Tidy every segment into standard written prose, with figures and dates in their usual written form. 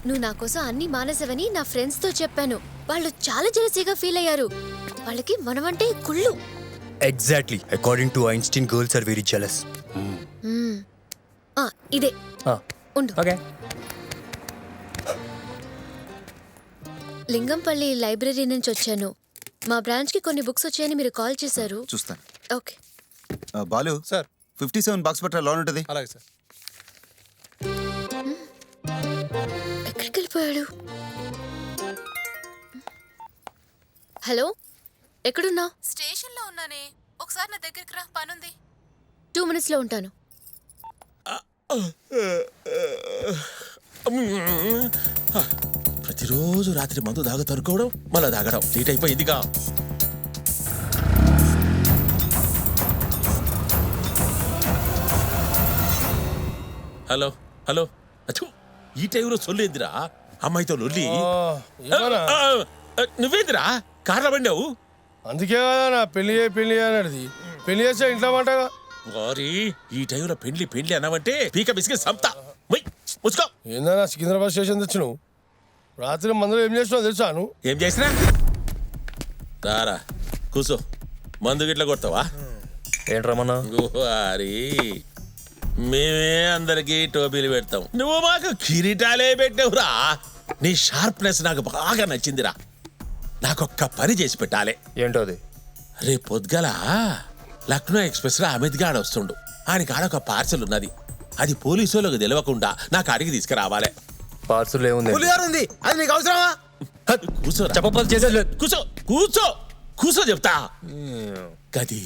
నువ్వు నా కోసం అన్ని మానేసవని నా ఫ్రెండ్స్ తో చెప్పాను. వాళ్ళు చాలా జెలసీగా ఫీల్ అయ్యారు. వాళ్ళకి మనమంటే కుళ్ళు. Exactly. According to Einstein girls are very jealous. ఇదే ఉండు. ఓకే. లింగంపల్లి లైబ్రరీ నుంచి వచ్చాను. మా బ్రాంచ్ కి కొన్ని బుక్స్ వచ్చాయని మీరు కాల్ చేశారు. చూస్తాను. ఓకే. బాలు సార్ 57 బాక్స్ పట్ల లోన్ ఉంటుంది. అలాగే సార్. ఎక్కడికి వెళ్ళిపోయాడు? హలో, ఎక్కడున్నావు? స్టేషన్ లో ఉన్నానే. ఒకసారి నా దగ్గరికి రా, పనుంది. 2 minutes లో ఉంటాను. ప్రతిరోజు రాత్రి మందు తరుకోవడం మళ్ళా తాగడం లేట్ అయిపోయిందిగా. హలో హలో అచ్చు, ఈ టైంలో సొల్లేందిరా? అమ్మాయితో లొల్లి. నువ్వేందిరా కార్లో పడినావు? అందుకే కదా నా పెళ్లి అనేది. పెళ్లి చేస్తే ఇంట్లో మాటగా. వారి ఈ టైంలో పెళ్లి అన్నావంటే పీక బిస్కెట్ సంతా ముచ్చుకో. ఏందన్నా సికింద్రాబాద్ స్టేషన్ తెచ్చు నువ్వు? రాత్రి మందులో ఏం చేసినావు తెలుసాను? ఏం చేసినా? రారా కూసో. మందు గిట్ల కొడతావా? ఏంట్రమ్మన్నా? వారి మేమే అందరికి టోపీలు పెడతాం, నువ్వు మాకు కిరీటాలే పెట్టావురా. నీ షార్ప్నెస్ నాకు బాగా నచ్చిందిరా. నాకొక్క పని చేసి పెట్టాలి. ఏంటో అది? రేపు పొద్దుగల లక్నో ఎక్స్ప్రెస్ లో అమిత్ గాడు వస్తుండు. ఆయనకి ఆడొక పార్సల్ ఉన్నది. అది పోలీసు వాళ్ళకి తెలియకుండా నాకు అడిగి తీసుకురావాలి. పార్సల్ ఏముంది? ఉంది, అది నీకు అవసరమా? కూర్చో చెప్పపలు చేసేది. కూర్చో కూర్చో కూర్చో చెప్తా. గది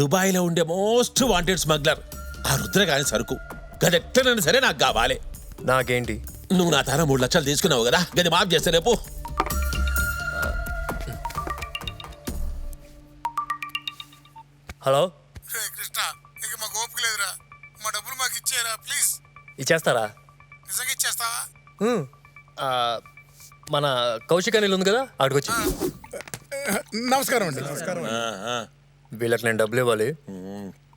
దుబాయ్ లో ఉండే మోస్ట్ వాంటెడ్ స్మగ్లర్ ఆ రుద్రగాని సరుకు. గది ఎట్లనైనా సరే నాకు కావాలి. నాకేంటి? నువ్వు నా తన 3 లక్షలు తీసుకున్నావు కదా, గది మాఫ్ చేస్తే రేపు. హలో, కృష్ణ, ఇక మాకు ఓపిక లేదురా. మా డబ్బులు మాకు ఇచ్చేయరా ప్లీజ్. ఇచ్చేస్తారా? నిజంగా ఇచ్చేస్తావా? మన కౌశిక్ అనిల్ ఉంది కదా, అక్కడికొచ్చి. నమస్కారం అండి. నమస్కారం. వీళ్ళకి నేను డబ్బులు ఇవ్వాలి,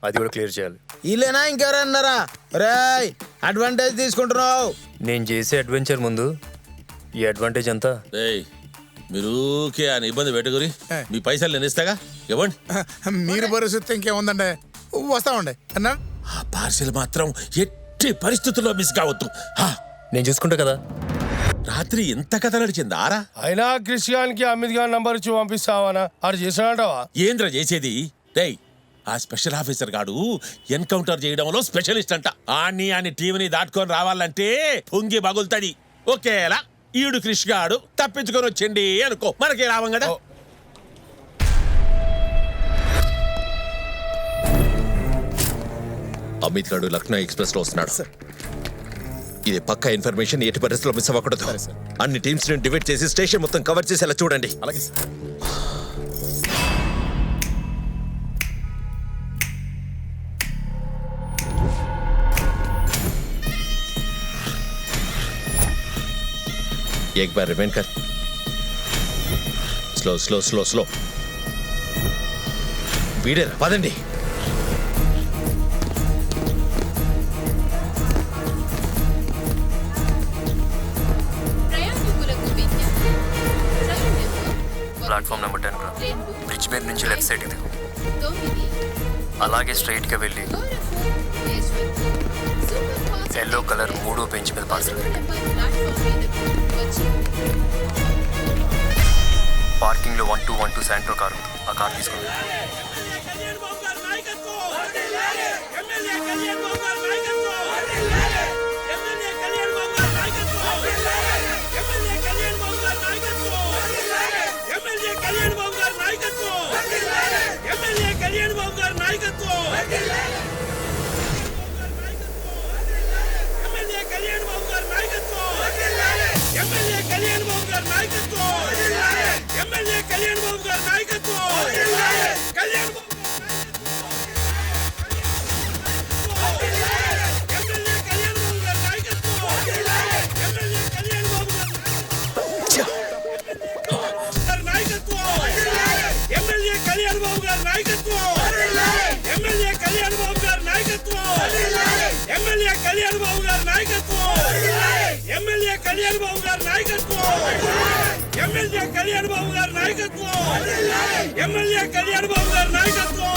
అది కూడా క్లియర్ చేయాలి. ఇల్లేనా ఇంకెవరన్నారా? రేయ్, అడ్వాంటేజ్ తీసుకుంటున్నావు. నేను చేసే అడ్వెంచర్ ముందు ఈ అడ్వాంటేజ్ అంతా. రేయ్, మీరు ఊరికే ఆయన ఇబ్బంది పెట్టుకుని మీ పైసలు నేను ఇస్తాగా, ఇవ్వండి. మీరు భరోసా ఇంకేముందండి, వస్తామండి అన్నా. ఆ పార్సిల్ మాత్రం ఎట్టి పరిస్థితుల్లో మిస్ కావద్దు. నేను చూసుకుంటా కదా. రాత్రి ఎంత కథ నడిచిందా ఆరా? అయినా క్రిస్టియాన్కి అమిత్ గారి నంబర్ ఇచ్చి పంపిస్తావానా? ఆడు చేసాడంటావా? ఏంద్ర చేసేది? రేయ్, ఆ స్పెషల్ ఆఫీసర్ గాడు ఎన్కౌంటర్ చేయడంలో స్పెషలిస్ట్ అంట. ఆని టీవీని దాటుకొని రావాలంటే పొంగి బగులుతుంది. ఒకేలా ఈడు క్రిష్ గాడు తప్పించుకొని వచ్చిండి అనుకో, మనకే రావం కదా. అమిత్ గారు లక్నో ఎక్స్ప్రెస్ లో వస్తున్నాడు. ఇది పక్కా ఇన్ఫర్మేషన్, ఎట్టి పరిస్థితుల్లో మిస్ అవ్వకూడదు. అన్ని టీమ్స్ ని డివైడ్ చేసి స్టేషన్ మొత్తం కవర్ చేసేలా చూడండి. అలాగే సార్. एक बार रिमाइंड कर. Slow slow slow slow. వీడేరా, పదండి. ప్లాట్ఫామ్ నెంబర్ 10 బ్రిడ్జ్ మీద నుంచి లెఫ్ట్ సైడ్ దిగు. అలాగే స్ట్రైట్ గా వెళ్ళి ఎల్లో కలర్ 3వ బెంచ్ మీద పార్సల్. పార్కింగ్ లో 1212 శాంట్రో కార్ ఉంది, ఆ కార్ తీసుకోండి. కళ్యాణ్ ఎమ్మెల్యే కళ్యాణ్ బాబు గారి నాయకత్వం ఎమ్మెల్యే కళ్యాణ్ బాబు గారి నాయకత్వం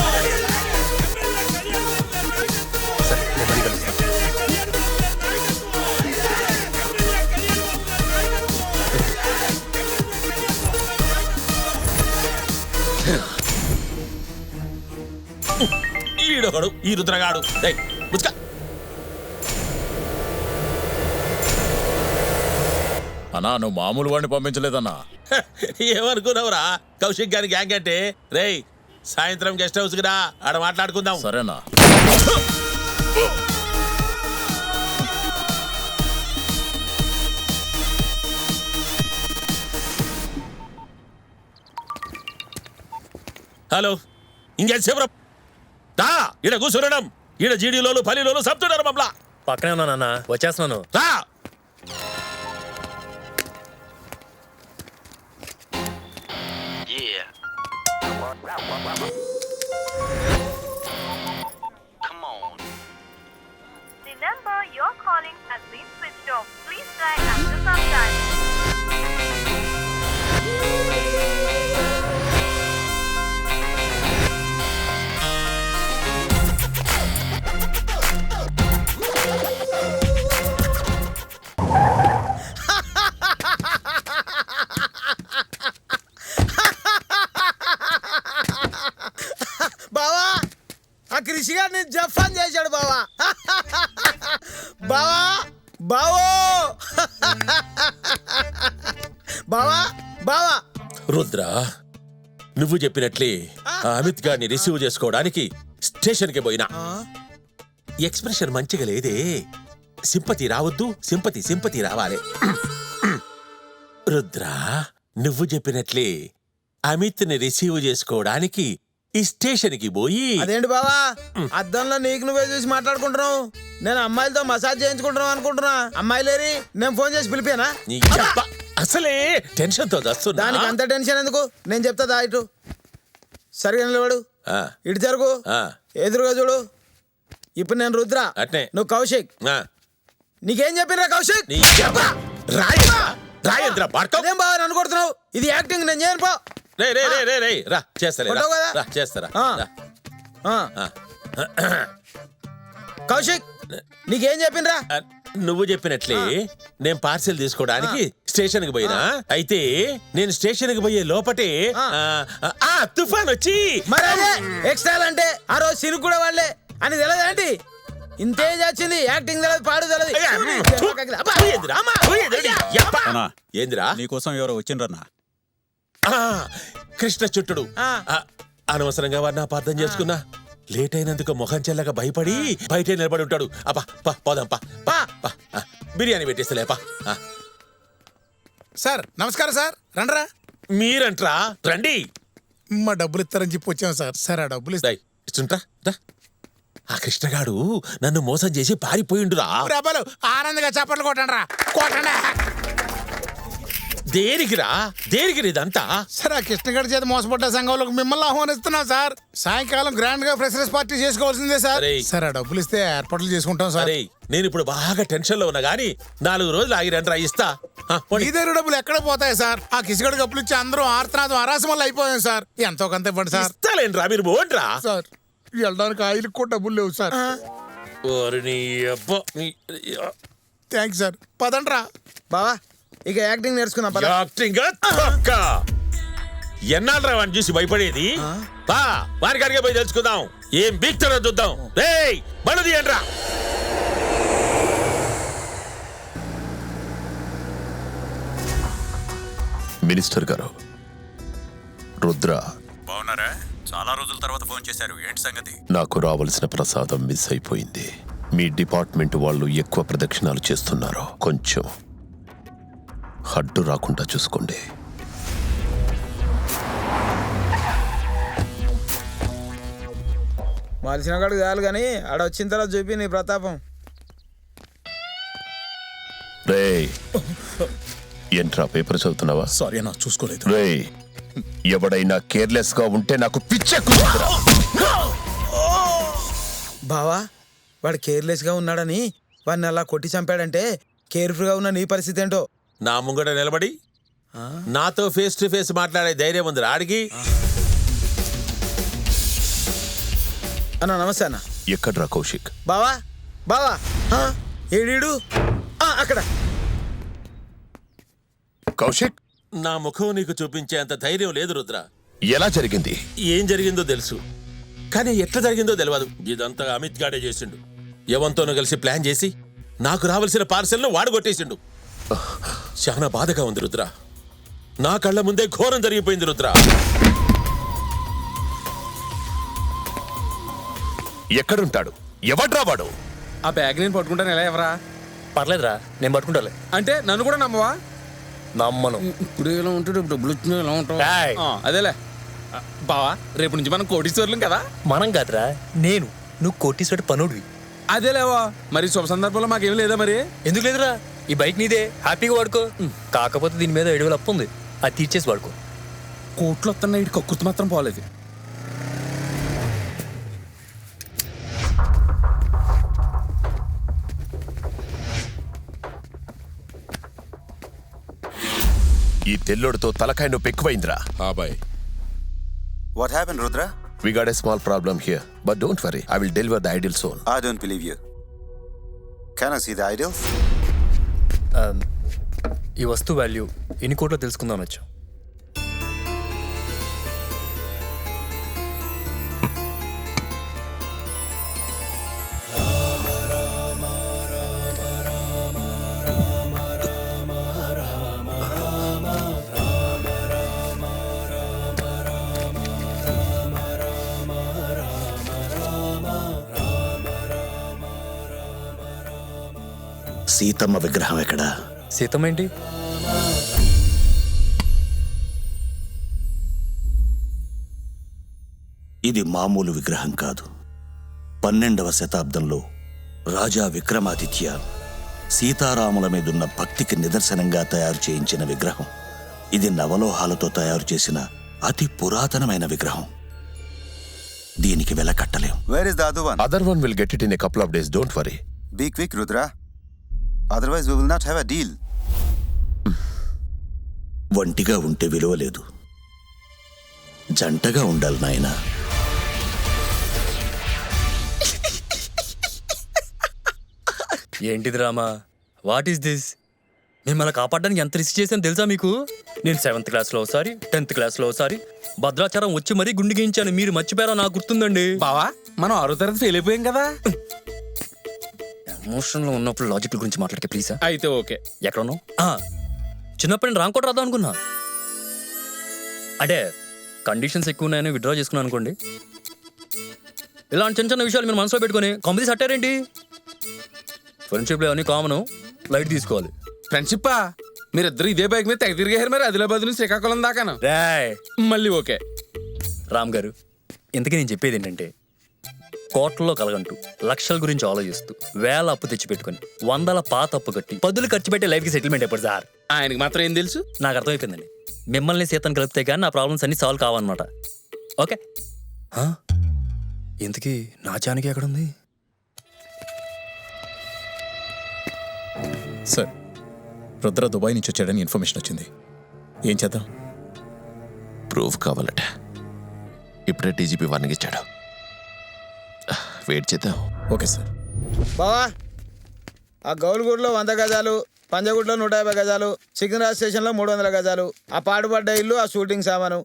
ఈడొకడు ఈ రుద్రగాడు ముచ్చుక అన్నా నువ్వు మామూలు వాడిని పంపించలేదన్నా. ఏమనుకున్నావురా కౌశిక్ గారి గ్యాంగ్ అంటే రేయ్ సాయంత్రం గెస్ట్ హౌస్ కి రా ఆడ మాట్లాడుకుందాం. సరేనా? హలో ఇంకేసేపు రా ఈడ కూర్చునడం ఈడ జీడీలోలు పల్లిలోలు సబ్తున్నారు మమ్మల్ని. పక్కనే ఉన్నానన్న వచ్చేస్తున్నాను. రా The number you're calling has been switched off. Please try after some time. బావా ఆ కృషి గారిని జఫాన్ చేశాడు బావా. బావా బావో బావా బావా. రుద్ర నువ్వు చెప్పినట్లే ఆ అమిత్ గారిని రిసీవ్ చేసుకోవడానికి స్టేషన్ కి పోయినా. ఎక్స్ప్రెషన్ మంచిగా లేదే. సింపతి రావద్దు, సింపతి సింపతి రావాలి. రుద్ర నువ్వు చెప్పినట్లే అమిత్ ని రిసీవ్ చేసుకోవడానికి ఈ స్టేషన్ కి పోయి. అదేంటి బావా అద్దంలో నీకు నువ్వే చూసి మాట్లాడుకుంటున్నావు? నేను అమ్మాయిలతో మసాజ్ చేయించుకుంటున్నావు అనుకుంటున్నా. అమ్మాయిలేరి నేను ఫోన్ చేసి పిలిపానా? నీ యబ్బ, అసలే టెన్షన్ తో దస్తున్నా. దానికి అంత టెన్షన్ ఎందుకు? నేను చెప్తా దా ఇటు. సరిగా నిలబడు. ఇటు జరుగు. ఎదురుగా చూడు. ఇప్పుడు నేను రుద్ర, అట్నే నువ్వు కౌశిక్. నీకేం చెప్పినరా కౌశిక్? నీ యబ్బ, రాయ- రాయేంద్ర భార్గవ్. అదేం బావా నన్ను కొడుతున్నావు? ఇది యాక్టింగ్, నేను చేయను పో. రే రే రే రే రే రా చేస్తారా కొట్టావు కదా? రా చేస్తారా కౌశిక్ నీకేం చెప్పినరా? నువ్వు చెప్పినట్లే నేను పార్సెల్ తీసుకోవడానికి స్టేషన్ కి పోయినా. అయితే నేను స్టేషన్ కి పోయే లోపటే తుఫాన్ వచ్చి. మరి అదే ఎక్స్ట్రా అంటే ఆ రోజు సినుకు కూడా వాళ్ళే అని తెలియదు ఏంటి? ఇంతే వచ్చింది. యాక్టింగ్ తెలియదు, పాడు తెలియదు. ఏందిరా నీకోసం ఎవరో వచ్చిండ్రన్నా. కృష్ణ చుట్టుడు. అనవసరంగా వాడిని అపార్థం చేసుకున్నా. లేట్ అయినందుకు మొహం చెల్లగా భయపడి బయటే నిలబడి ఉంటాడు. అబ్బా పా పోదాం పా పా పా. బిర్యానీ పెట్టేస్తలేపా. సార్ నమస్కారం సార్. రండ్రా. మీరంట్రా రండి. మా డబ్బులు ఇస్తారని చెప్పి వచ్చాం సార్. సార్ ఆ డబ్బులు ఇస్తా. ఇస్తుంట్రా. ఆ కృష్ణగాడు నన్ను మోసం చేసి పారిపోయిండురా. అబ్బాలు ఆనందంగా చప్పట్లు కొట్టండి. కొట్టండి. దేనికిరా దేనికి ఇదంతా? సార్ ఆ కృష్ణగడి చేత మోసపడ్డ సంఘంలోకి మిమ్మల్ని ఆహ్వానిస్తున్నాం సార్. సాయంకాలం గ్రాండ్ గా ఫ్రెషర్స్ పార్టీ చేసుకోవాల్సిందే సార్. సార్ ఆ డబ్బులు ఇస్తే ఏర్పాట్లు చేసుకుంటాం సార్. నేను ఇప్పుడు బాగా టెన్షన్ లో ఉన్నా గానీ 4 రోజులు ఆగి రండి ఇస్తా. ఇదే డబ్బులు ఎక్కడ పోతాయి సార్? ఆ కిసిగడి కప్పులు ఇచ్చి అందరూ ఆర్తనాదం అరాసమల్లు అయిపోయాం సార్. ఎంతో కొంత ఇవ్వండి సార్. ఇస్తాలేంట్రా మీరు పోండ్రా. సార్ వెళ్ళడానికి ఆయిల్ కూడా డబ్బులు లేవు సార్. Thanks sir. పదండ్రా. బావా ఇక యాక్టింగ్ నేర్చుకున్నా. యాక్టింగ్ ఎన్నాళ్ళరా వాడిని చూసి భయపడేది? వారికి అడిగే పోయి తెలుసుకుందాం. ఏం బీక్తారో చూద్దాం. రేయ్ బండి తీయండ్రా. మినిస్టర్ గారు, రుద్ర బాగున్నారా? చాలా రోజుల తర్వాత ఫోన్ చేశారు. ఏంటి సంగతి? నాకు రావాల్సిన ప్రసాదం మిస్ అయిపోయింది. మీ డిపార్ట్మెంట్ వాళ్ళు ఎక్కువ ప్రదక్షిణాలు చేస్తున్నారు. కొంచెం అడ్డు రాకుండా చూసుకోండి. మలిసిన కాడు చాలు కానీ ఆడ వచ్చిన తర్వాత చూపి నీ ప్రతాపం. రేయ్ ఏంట్రా పేపర్ చదువుతున్నావా? సారీ అన్న చూసుకోలేదు. రేయ్ ఎవడైనా కేర్లెస్ గా ఉంటే నాకు పిచ్చెక్కుతుందిరా. బావా వాడు కేర్లెస్ గా ఉన్నాడని వాడిని అలా కొట్టి చంపాడంటే కేర్ఫుల్ గా ఉన్న నీ పరిస్థితి ఏంటో. నా ముంగట నిలబడి నాతో ఫేస్ టు ఫేస్ మాట్లాడే ధైర్యం ఉంది ఆడికి. అన్న నమస్తే అన్న. ఎక్కడ్రా కౌశిక్? బావా బావా ఏడీడు అక్కడ. కౌశిక్, నా ముఖం నీకు చూపించేంత ధైర్యం లేదు రుద్ర. ఎలా జరిగింది? ఏం జరిగిందో తెలుసు, కానీ ఎట్లా జరిగిందో తెలియదు. ఇదంతా అమిత్ గాడే చేసిండు. ఎవరితోనూ కలిసి ప్లాన్ చేసి నాకు రావాల్సిన పార్సెల్ను వాడు కొట్టేసిండు. చాలా బాధగా ఉంది రుద్ర. నా కళ్ళ ముందే ఘోరం జరిగిపోయింది రుద్ర. ఎక్కడుంటాడు? ఎవడ్రా వాడు? ఆ బ్యాగ్ నేను పట్టుకుంటాను. ఎలా ఎవరా? పర్లేదురా, నేను పట్టుకుంటాలే. అంటే నన్ను కూడా నమ్మవా? నమ్మను. ఇప్పుడు ఇలా ఉంటాడు, డబ్బులు వచ్చినా ఎలా ఉంటావు? అదేలే బావా, రేపు నుంచి మనం కోటీశ్వర్లం కదా. మనం కాదురా, నేను. నువ్వు కోటీశ్వరుడు పనుడివి. అదేలేవా, మరి శుభ సందర్భంలో మాకేం లేదా మరి? ఎందుకు లేదురా, ఈ బైక్ నీదే, హ్యాపీగా వాడుకో. కాకపోతే దీని మీద 7,000 అప్పు ఉంది, అది తీర్చేసి వాడుకో. కోట్లు వస్తున్న ఇటు కక్కుర్తి మాత్రం పోలేదు. ఈ తెల్లోడితో తలకాయ నొప్పి ఎక్కువైందిరా. Bye. What happened, Rudra? We got a small problem here, but don't worry, I will deliver the ideal soon. I don't believe you. Can I see the ideals? ఈ వస్తువు వాల్యూ ఎన్ని కోట్లో తెలుసుకుందాం వచ్చాం. సీతమ్మ విగ్రహం ఎక్కడా? సీతమ్మ ఏంటి? ఇది మామూలు విగ్రహం కాదు. 12వ శతాబ్దంలో రాజా విక్రమాదిత్య సీతారాముల మీదున్న భక్తికి నిదర్శనంగా తయారు చేయించిన విగ్రహం. ఇది నవలోహాలతో తయారు చేసిన అతి పురాతనమైన విగ్రహం. దీనికి వెల కట్టలేం. Where is the other one? Other one will get it in a couple of days, don't worry. Be quick, Rudra. Otherwise we will not have a deal. ఒంటిగా ఉంటే విలువ లేదు, జంటగా ఉండాలి నాయనా. ఏంటిది రామా, వాట్ ఈస్ దిస్? మిమ్మల్ని కాపాడడానికి ఎంత రిస్క్ చేశాను తెలుసా మీకు? నేను 7th క్లాస్లో ఒకసారి, 10th క్లాస్లో ఒకసారి భద్రాచలం వచ్చి మరీ గుండు గీయించాను. మీరు మర్చిపోయారో నాకు గుర్తుందండి. బావా, మనం 6వ తరగతి ఫెయిల్ అయిపోయాం కదా. ఎమోషన్లో ఉన్నప్పుడు లాజిక్ గురించి మాట్లాడితే ప్లీజ్. అయితే ఓకే. ఎక్కడ ఉన్నావు? చిన్నప్పుడు నేను రాంకోట రాద్దాం అనుకున్నా. అంటే కండిషన్స్ ఎక్కువ ఉన్నాయని విత్డ్రా చేసుకున్నాను అనుకోండి. ఇలాంటి చిన్న చిన్న విషయాలు మీరు మనసులో పెట్టుకొని కాంపిటీస్ అట్టారేంటి? ఫ్రెండ్షిప్లో అన్నీ కామను, లైట్ తీసుకోవాలి. ఫ్రెండ్షిప్పా? మీరిద్దరు ఇదే బైక్ మీద తెగ తిరిగారు మరి, ఆదిలాబాద్ నుంచి శ్రీకాకుళం దాకాను. మళ్ళీ ఓకే. రామ్ గారు, ఇంతకీ నేను చెప్పేది ఏంటంటే, కోట్లలో కలగంటూ లక్షల గురించి ఆలోచిస్తూ వేల అప్పు తెచ్చిపెట్టుకుని 100ల పాత అప్పు కట్టి 10లు ఖర్చు పెట్టే లైఫ్కి సెటిల్మెంట్ ఎప్పుడు సార్? ఆయనకి మాత్రం ఏం తెలుసు? నాకు అర్థమైపోయిందండి. మిమ్మల్ని సీతను కలిపితే కానీ నా ప్రాబ్లమ్స్ అన్ని సాల్వ్ కావన్నమాట. ఓకే. ఇంతకీ నా జానకి ఎక్కడుంది? సార్, రుద్ర దుబాయ్ నుంచి వచ్చాడని ఇన్ఫర్మేషన్ వచ్చింది. ఏం చేద్దాం? ప్రూఫ్ కావాలట. ఇప్పుడే డీజీపీ వార్నింగ్ ఇచ్చాడు. వెయిట్ చేద్దాం. Okay sir. బావా, ఆ గౌలుగూడలో 100 గజాలు, పంజగుడ్లో 150 గజాలు, సికింద్రాబాద్ స్టేషన్లో 300 గజాలు, ఆ పాడుపడ్డ ఇల్లు, ఆ షూటింగ్ సామాను.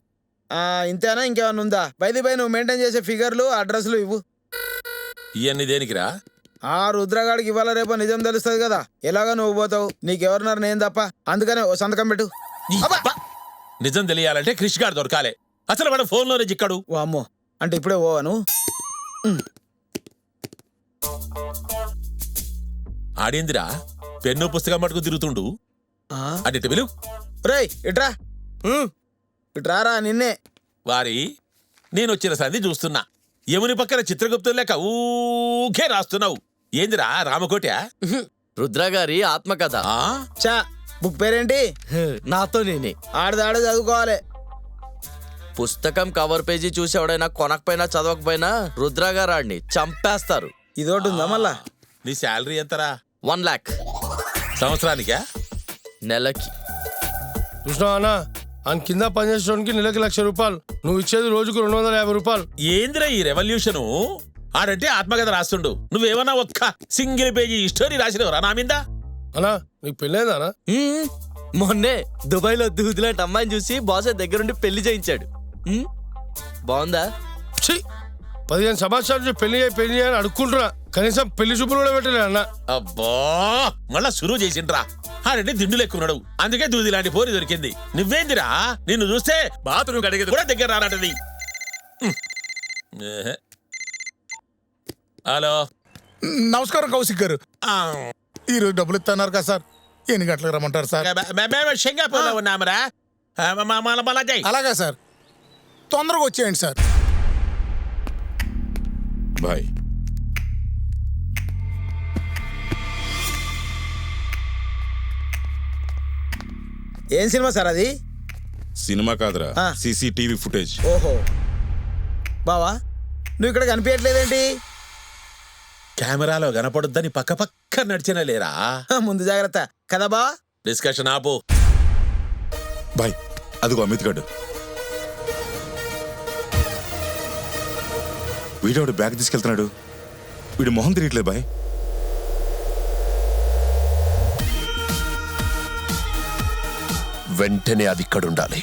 ఇంతేనా, ఇంకేమన్నా ఉందా? బైది బై నువ్వు మెయింటైన్ చేసే ఫిగర్లు, అడ్రస్లు ఇవ్వు. ఇవన్నీ దేనికిరా? ఆ రుద్రగాడికి ఇవాళ రేపు నిజం తెలుస్తుంది కదా. ఎలాగా నువ్వు పోతావు, నీకెవరున్నారు నేను తప్ప. అందుకనే ఓ సంతకం పెట్టు. నిజం తెలియాలంటే క్రిష్ గారు దొరకాలే. అసలు వాడు ఫోన్లోనే చిక్కాడు. ఓ అమ్మో, అంటే ఇప్పుడే పోవాను. ఆడేందిరా పెన్ను పుస్తకం పట్టుకు తిరుగుతుండు. అడిటి విలు. రేయ్ ఇట్రా, ఇట్రారా. నిన్నే వారి నేను వచ్చిన సంధి చూస్తున్నా. యముని పక్కన చిత్రగుప్తులు లెక్క ఊకే రాస్తున్నావు. ఏందిరా రామకోట్యా? రుద్ర గారి ఆత్మకథ. చా, బుక్ పేరేంటి? నాతో నేనే. ఆడదాడు చదువుకోవాలి. పుస్తకం కవర్ పేజీ చూసి ఎవడైనా కొనకపోయినా చదవకపోయినా రుద్ర గారు ఆడిని చంపేస్తారు. ఇదోటి ఉందా మళ్ళా? నీ శాలరీ ఎంతరా? 1 lakh. సంవత్సరానికా? నెలకి. చూసినావా అన్న ఆయన కింద పనిచేసేవానికి నెలకి 1,00,000 రూపాయలు, నువ్వు ఇచ్చేది రోజుకు 250 రూపాయలు. ఏంద్రా ఈ రెవల్యూషను? ఆడంటే ఆత్మకథ రాస్తుండు, నువ్వేమన్నా ఒక్క సింగిల్ పేజీ స్టోరీ రాసినవరా నా మీద? అన్నా నీకు పెళ్ళైందా? మొన్నే దుబాయ్ లో దూదులాంటి అమ్మాయిని చూసి బాస్ దగ్గరుండి పెళ్లి చేయించాడు. బాగుందా? 15 సంవత్సరాలు పెళ్లి చేయని అడుక్కుంటున్నా, కనీసం పెళ్లి చూపులు కూడా పెట్టలే అన్న. అబ్బా మళ్ళా సురువు చేసిండ్రా. ఆడంటే దిండు లెక్కున్నాడు, అందుకే దూది లాంటి పోరి దొరికింది. నువ్వేందిరా, నిన్ను చూస్తే బాత్రూమ్ కడిగేది కూడా దగ్గర రానటది. హలో నమస్కారం కౌశిక్ గారు. ఈరోజు డబ్బులు ఇస్తున్నారు కదా సార్, ఎన్ని గంటలకు రమ్మంటారు సార్? సింగపూర్ లో ఉన్నామరా. అలాగా సార్, తొందరగా వచ్చేయండి సార్. బాయ్. ఏం సినిమా సార్ అది? సినిమా కాదురా, సీసీటీవీ ఫుటేజ్. ఓహో బావా, నువ్వు ఇక్కడ కనిపించట్లేదేంటి? కెమెరాలో కనపడొద్దని పక్క పక్క నడిచిన లేరా? ముందు జాగ్రత్త కదా బావా. డిస్కషన్ ఆపు. బాయ్ అదిగో అమిత్ గడు. వీడోడు బ్యాగ్ తీసుకెళ్తున్నాడు, వీడు మొహం తిరగట్లేదు బాయ్. వెంటనే అది ఇక్కడ ఉండాలి.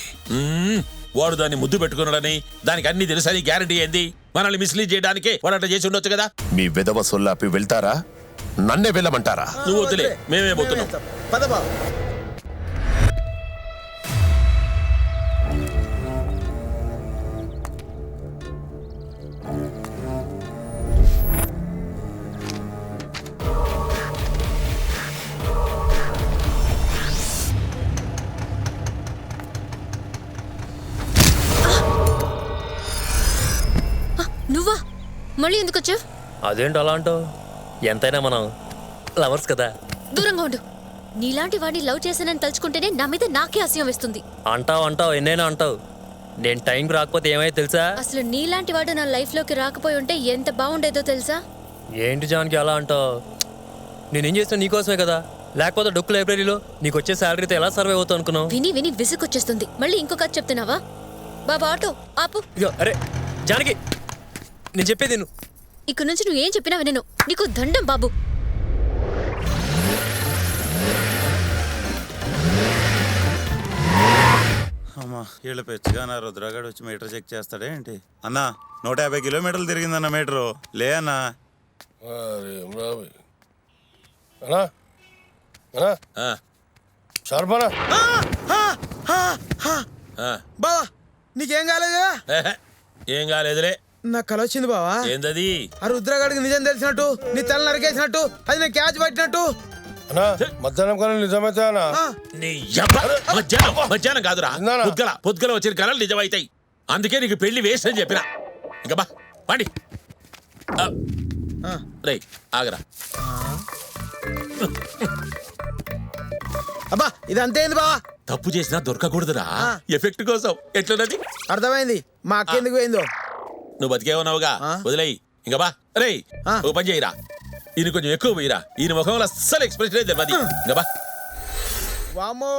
వాడు దాన్ని ముద్దు పెట్టుకున్నాడని, దానికి అన్ని తెలుసని గ్యారంటీ ఏంది? మనల్ని మిస్లీడ్ చేయడానికి వాడు అట్లా చేసి ఉండొచ్చు కదా. మీ విధవ సొల్లాపి వెళ్తారా, నన్నే వెళ్ళమంటారా? నువ్వు వద్దులే, మేమే పోతున్నాం. పద బావ. నువ్వా మళ్ళీ ఎందుకు వచ్చావు? అదేంటి అలా అంటావు? ఎంతైనా మనం లవర్స్ కదా. దూరంగా ఉండు. నీలాంటి వాడిని లవ్ చేశానని తలుచుకుంటేనే నా మీద నాకే అసహ్యం వేస్తుంది. అంటావు ఎన్నైనా అంటావు. నేను టైంకి రాకపోతే ఏమైతే తెలుసా? అసలు నీలాంటి వాడు నా లైఫ్ లోకి రాకపోయి ఉంటే ఎంత బాగుండేదో తెలుసా? ఏంటి జాన్కి అలా అంటావు? నేనేం చేస్తున్నా నీకోసమే కదా, లేకపోతే డొక్కు లైబ్రరీలో నీకు వచ్చే శాలరీతో ఎలా సర్వే అవుతావు అనుకున్నావు? విని విని విసుకొచ్చేస్తుంది. మళ్ళీ ఇంకొక చెప్తున్నావా? బాబా ఆటో ఆపు. అరే జానకి, నేను చెప్పేది నువ్వు. ఇక్కడ నుంచి నువ్వు ఏం చెప్పినా వినను. నీకు దండం బాబు. అమ్మా వీళ్ళ పెచ్చగా నా రుద్రగాడు వచ్చి మీటర్ చెక్ చేస్తాడే ఏంటి? అన్నా 150 కిలోమీటర్లు తిరిగిందన్న మీటరు. లే అన్నా. బావా నీకేం కాలేదా? ఏం కాలేదులే. నాకు కల వచ్చింది బావా. ఏందది? ఆ రుద్రగాడికి నిజం తెలిసినట్టు, నీ తల నరికేసినట్టు, అది నేను క్యాచ్ పట్టినట్టు. మధ్యాహ్నం కన్నా నిజమైతే మధ్యాహ్నం కాదురా, పొద్దుగల వచ్చిన కళలు నిజమైతాయి. అందుకే నీకు పెళ్లి వేస్ట్ అని చెప్పినా. ఇంకా బా పండి. రే ఆగరా. అబ్బా ఇది అంతేంది బావా? తప్పు చేసినా దొరకకూడదురా, ఎఫెక్ట్ కోసం. ఎట్లన్నది? అర్థమైంది. మా అక్క ఎందుకు పోయిందో. నువ్వు బతికేవున్నావుగా, వదిలేయి. ఇంకా బా. రే ఓ పని చేయరా, ఈయన కొంచెం ఎక్కువ పోయిరా. ఈయన ముఖంలో అస్సలు ఎక్స్ప్రెషన్ తెలియదు. ఇంకా బా. వామ్మో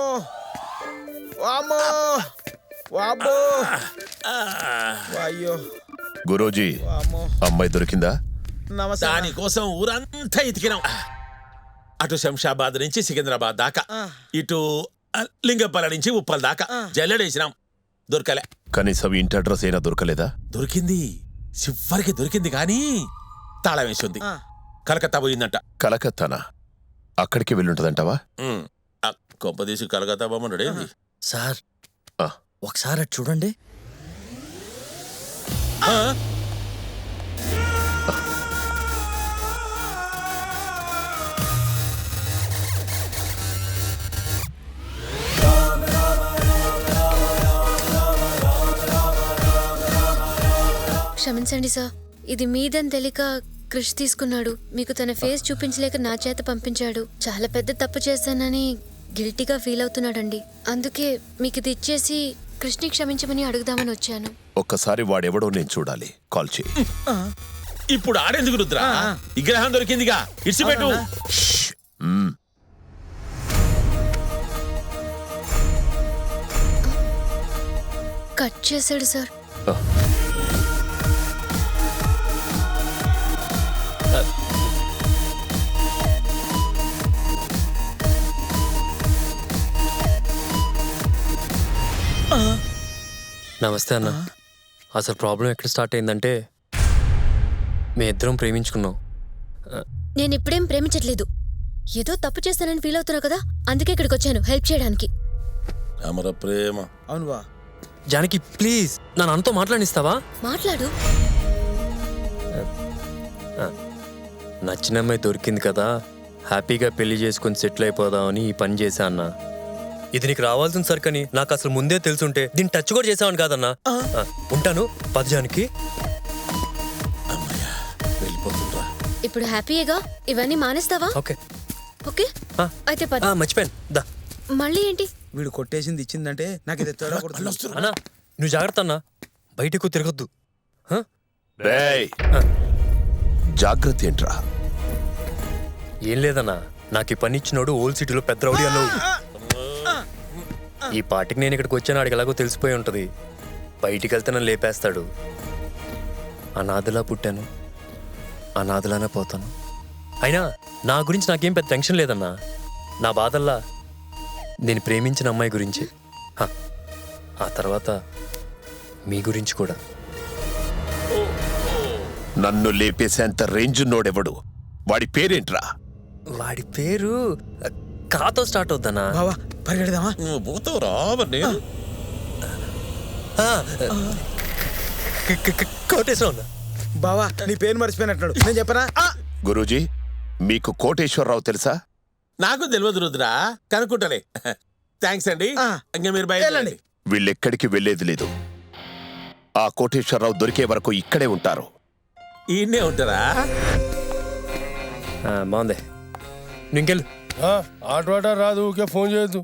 వామ్మో వామ్మో. అయ్యో గురూజీ, అమ్మాయి దొరికిందా? దానికోసం ఊరంతా ఎతికినాం. అటు శంషాబాద్ నుంచి సికింద్రాబాద్ దాకా, ఇటు లింగంపల్లి నుంచి ఉప్పల్ దాకా జల్లెడేసినాం. దొరకలే. కనీసం ఇంటి అడ్రస్ అయినా దొరకలేదా? దొరికింది, చివరికి దొరికింది, కానీ తాళం వేసింది. కలకత్తా పోయిందంట. కలకత్తానా? అక్కడికి వెళ్ళుంటదంటావా? కొంపదీసి కలకత్తా బొమ్మడు ఏంది సార్? ఒకసారి అటు చూడండి. క్షమించండి సార్, ఇది మీదని తెలియక క్రిష్ తీసుకున్నాడు. మీకు తన ఫేస్ చూపించలేక నా చేత పంపించాడు. చాలా పెద్ద తప్పు చేశానని గిల్టీగా ఫీల్ అవుతున్నాడండి. అందుకే మీకు ఇది ఇచ్చేసి కృష్ణి క్షమించమని అడుగుదామని వచ్చాను. ఒక్కసారి వాడెవడో నేను చూడాలి. కాల్ చేయి. ఇప్పుడు ఆడేందుకు రుద్రా? విగ్రహం దొరికిందిగా, ఇడిచిపెట్టు. కట్ చేశాడు సార్. నమస్తే అన్న. అసలు ప్రాబ్లం ఎక్కడ స్టార్ట్ అయిందంటే మీ ఇద్దరం ప్రేమించుకున్నాం. నేను ఇప్పుడేం ప్రేమించట్లేదు. ఏదో తప్పు చేస్తానని ఫీల్ అవుతున్నా కదా, అందుకే ఇక్కడికి వచ్చాను హెల్ప్ చేయడానికి. అమర ప్రేమ. అవును బా. జానకి ప్లీజ్ నన్ను అంతా మాట్లాడిస్తావా? మాట్లాడు. నచ్చిన అమ్మాయి దొరికింది కదా, హ్యాపీగా పెళ్లి చేసుకుని సెటిల్ అయిపోదామని ఈ పని చేశా అన్న. ఇది నీకు రావాల్సిన సరికని నాకు అసలు ముందే తెలుసుంటే దీన్ని టచ్ కూడా చేసావని కాదన్నా. ఉంటాను పద్యానికి. వెళ్ళిపోతుండ్రా. ఇప్పుడు హ్యాపీయేగా, ఇవన్నీ మానేస్తావా? ఓకే ఓకే అయితే పద. మర్చిపోయాను దా. మళ్ళీ ఏంటి? వీడు కొట్టేసింది ఇచ్చిందంటే నాకు ఇది తేడా కొడుతుంది. అన్నా నువ్వు జాగ్రత్త అన్నా, బయటకు తిరగద్దు. రేయ్, జాగ్రత్త ఏంట్రా? ఏం లేదన్నా, నాకు ఈ పని ఇచ్చినోడు ఓల్డ్ సిటీలో పెద్ద రౌడీ అన్నావు. ఈ పాటికి నేను ఇక్కడికి వచ్చాను, ఆడికి ఎలాగో తెలిసిపోయి ఉంటుంది. బయటికి వెళ్తే నన్ను లేపేస్తాడు. అనాథలా పుట్టాను, అనాథలానే పోతాను. అయినా నా గురించి నాకేం పెద్ద టెన్షన్ లేదన్నా. నా బాధల్లా నేను ప్రేమించిన అమ్మాయి గురించి, ఆ తర్వాత మీ గురించి కూడా. నన్ను లేపేసేంత రేంజ్ ఉన్నోడెవడు? వాడి పేరేంట్రా? వాడి పేరు కాతో స్టార్ట్ అవుద్దన్నా. బావా పరిగెడదామా? నువ్వు పోతావురా మరి నేను. కోటేశ్వర బావా నీ పేరు మర్చిపోయినట్టున్నాడు, నేను చెప్పనా? గురూజీ, మీకు కోటేశ్వరరావు తెలుసా? నాకు తెలియదు రుద్రా, కనుక్కుంటలే. థ్యాంక్స్ అండి. ఇంకా మీరు బయలుదేరండి. వీళ్ళెక్కడికి వెళ్ళేది లేదు. ఆ కోటేశ్వరరావు దొరికే వరకు ఇక్కడే ఉంటారు. ఈయన్నే ఉంటారా? బాగుంది, నువ్వు ఇంకెళ్ళు. ఆటో రాదు, ఊకే ఫోన్ చేయొద్దు.